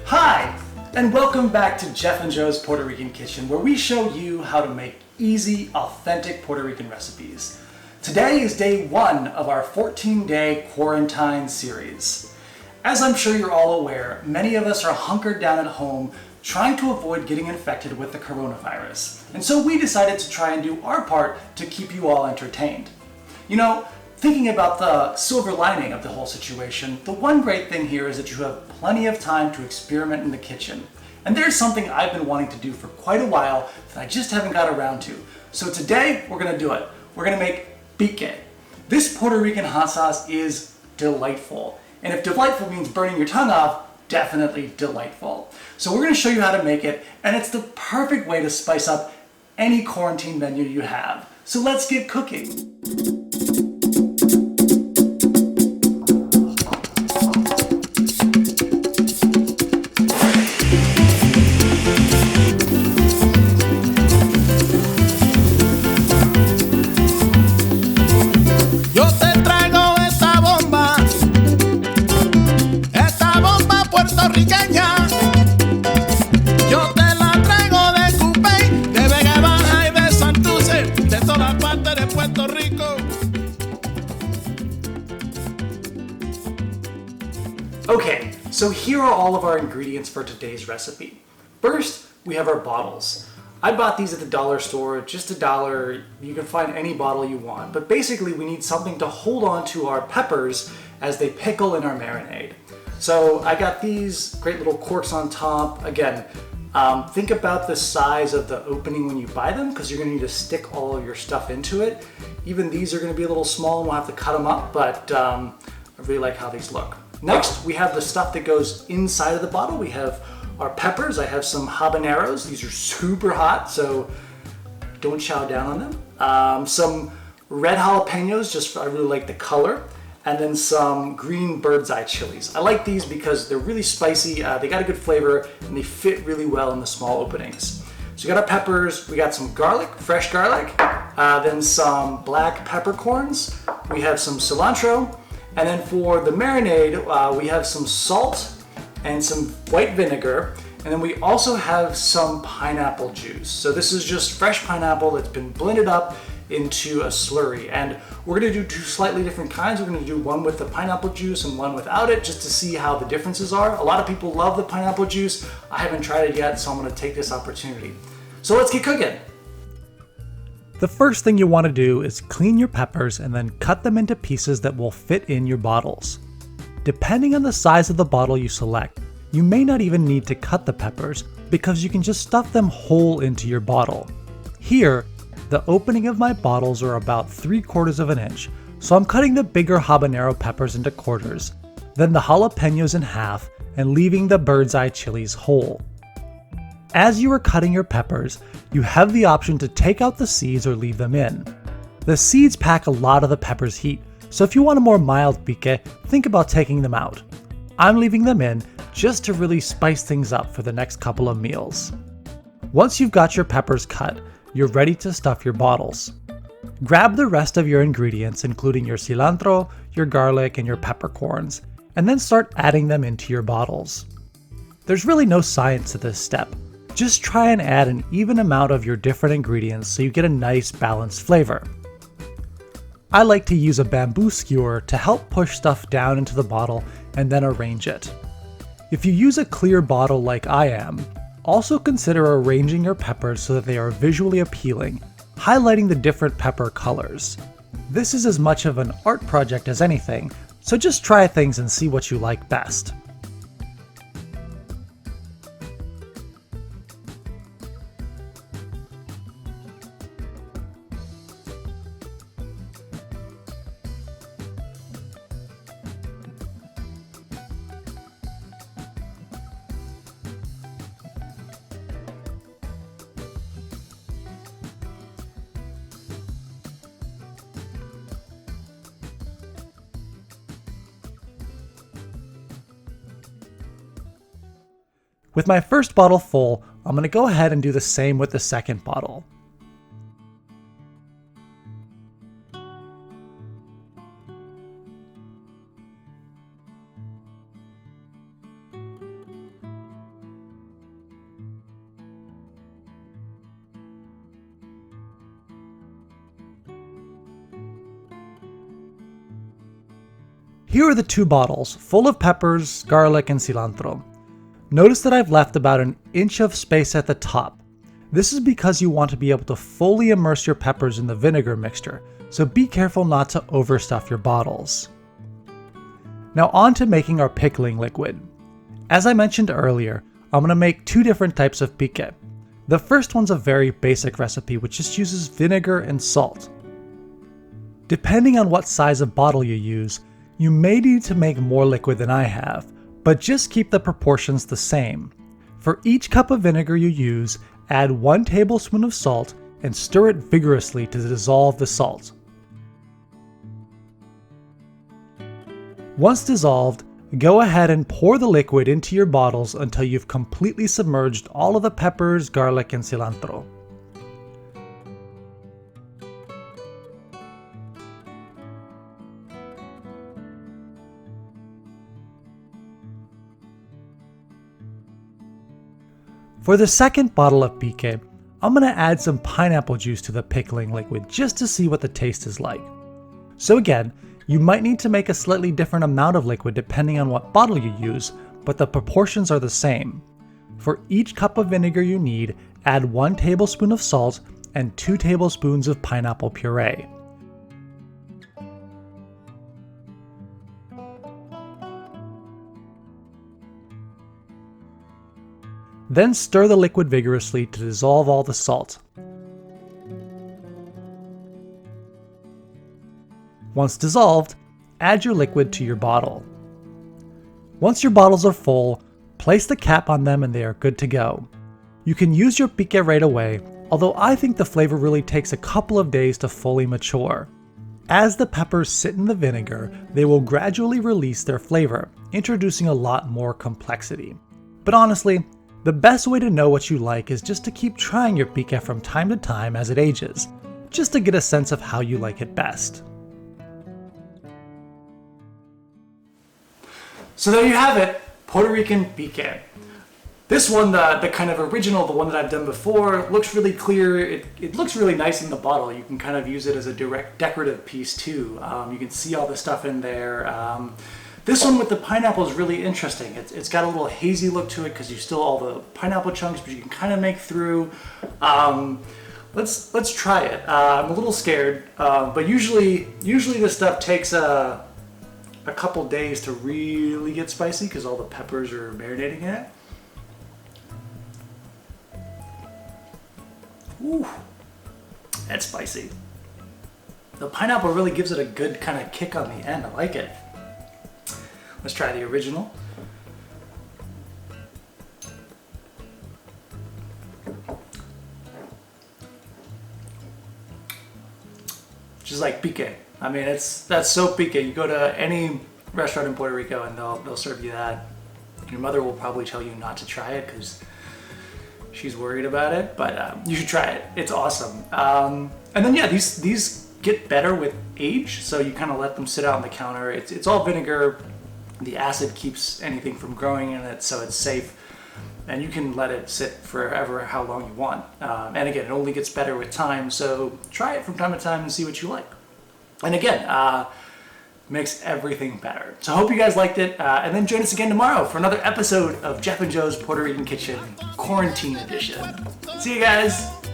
Hi, and welcome back to Jeff and Joe's Puerto Rican Kitchen, where we show you how to make easy, authentic Puerto Rican recipes. Today is day 1 of our 14-day quarantine series. As I'm sure you're all aware, many of us are hunkered down at home trying to avoid getting infected with the coronavirus. And so we decided to try and do our part to keep you all entertained. You know, thinking about the silver lining of the whole situation, the one great thing here is that you have plenty of time to experiment in the kitchen. And there's something I've been wanting to do for quite a while that I just haven't got around to. So today, we're gonna do it. We're gonna make pique. This Puerto Rican hot sauce is delightful. And if delightful means burning your tongue off, definitely delightful. So we're gonna show you how to make it, and it's the perfect way to spice up any quarantine menu you have. So let's get cooking. Yo te la traigo de Coupé, de Vega Baja y de Santurce, de todas partes de Puerto Rico. Okay, so here are all of our ingredients for today's recipe. First, we have our bottles. I bought these at the dollar store, just $1. You can find any bottle you want, but basically we need something to hold on to our peppers as they pickle in our marinade. So I got these great little corks on top. Again, think about the size of the opening when you buy them, because you're gonna need to stick all of your stuff into it. Even these are gonna be a little small and we'll have to cut them up, but I really like how these look. Next, we have the stuff that goes inside of the bottle. We have our peppers. I have some habaneros. These are super hot, so don't chow down on them. Some red jalapenos, I really like the color. And then some green bird's eye chilies. I like these because they're really spicy, they got a good flavor, and they fit really well in the small openings. So we got our peppers, we got some garlic, fresh garlic, then some black peppercorns, we have some cilantro, and then for the marinade, we have some salt and some white vinegar, and then we also have some pineapple juice. So this is just fresh pineapple that's been blended up into a slurry, and we're going to do 2 slightly different kinds. We're going to do one with the pineapple juice and one without it, just to see how the differences are. A lot of people love the pineapple juice. I haven't tried it yet, so I'm going to take this opportunity. So let's get cooking. The first thing you want to do is clean your peppers and then cut them into pieces that will fit in your bottles. Depending on the size of the bottle you select, you may not even need to cut the peppers because you can just stuff them whole into your bottle. Here, the opening of my bottles are about 3/4 of an inch, so I'm cutting the bigger habanero peppers into quarters, then the jalapenos in half, and leaving the bird's eye chilies whole. As you are cutting your peppers, you have the option to take out the seeds or leave them in. The seeds pack a lot of the pepper's heat, so if you want a more mild pique, think about taking them out. I'm leaving them in just to really spice things up for the next couple of meals. Once you've got your peppers cut, you're ready to stuff your bottles. Grab the rest of your ingredients, including your cilantro, your garlic, and your peppercorns, and then start adding them into your bottles. There's really no science to this step. Just try and add an even amount of your different ingredients so you get a nice balanced flavor. I like to use a bamboo skewer to help push stuff down into the bottle and then arrange it. If you use a clear bottle like I am, also consider arranging your peppers so that they are visually appealing, highlighting the different pepper colors. This is as much of an art project as anything, so just try things and see what you like best. With my first bottle full, I'm going to go ahead and do the same with the second bottle. Here are the 2 bottles, full of peppers, garlic, and cilantro. Notice that I've left about an inch of space at the top. This is because you want to be able to fully immerse your peppers in the vinegar mixture, so be careful not to overstuff your bottles. Now on to making our pickling liquid. As I mentioned earlier, I'm going to make 2 different types of pique. The first one's a very basic recipe which just uses vinegar and salt. Depending on what size of bottle you use, you may need to make more liquid than I have, but just keep the proportions the same. For each cup of vinegar you use, add 1 tablespoon of salt and stir it vigorously to dissolve the salt. Once dissolved, go ahead and pour the liquid into your bottles until you've completely submerged all of the peppers, garlic, and cilantro. For the second bottle of pique, I'm going to add some pineapple juice to the pickling liquid just to see what the taste is like. So again, you might need to make a slightly different amount of liquid depending on what bottle you use, but the proportions are the same. For each cup of vinegar you need, add 1 tablespoon of salt and 2 tablespoons of pineapple puree. Then stir the liquid vigorously to dissolve all the salt. Once dissolved, add your liquid to your bottle. Once your bottles are full, place the cap on them and they are good to go. You can use your pique right away, although I think the flavor really takes a couple of days to fully mature. As the peppers sit in the vinegar, they will gradually release their flavor, introducing a lot more complexity. But honestly, the best way to know what you like is just to keep trying your pique from time to time as it ages, just to get a sense of how you like it best. So there you have it, Puerto Rican pique. This one, the kind of original, the one that I've done before, looks really clear. It looks really nice in the bottle. You can kind of use it as a direct decorative piece too. You can see all the stuff in there. This one with the pineapple is really interesting. It's got a little hazy look to it because you still all the pineapple chunks, but you can kind of make through. Let's try it. I'm a little scared, but usually this stuff takes a couple days to really get spicy because all the peppers are marinating in it. Ooh, that's spicy. The pineapple really gives it a good kind of kick on the end. I like it. Let's try the original. Just like pique. I mean, that's so pique. You go to any restaurant in Puerto Rico and they'll serve you that. Your mother will probably tell you not to try it because she's worried about it, but you should try it. It's awesome. And then yeah, these get better with age, so you kind of let them sit out on the counter. It's all vinegar. The acid keeps anything from growing in it, so it's safe. And you can let it sit forever, how long you want. And again, it only gets better with time, so try it from time to time and see what you like. And again, makes everything better. So I hope you guys liked it, and then join us again tomorrow for another episode of Jeff and Joe's Puerto Rican Kitchen Quarantine Edition. See you guys!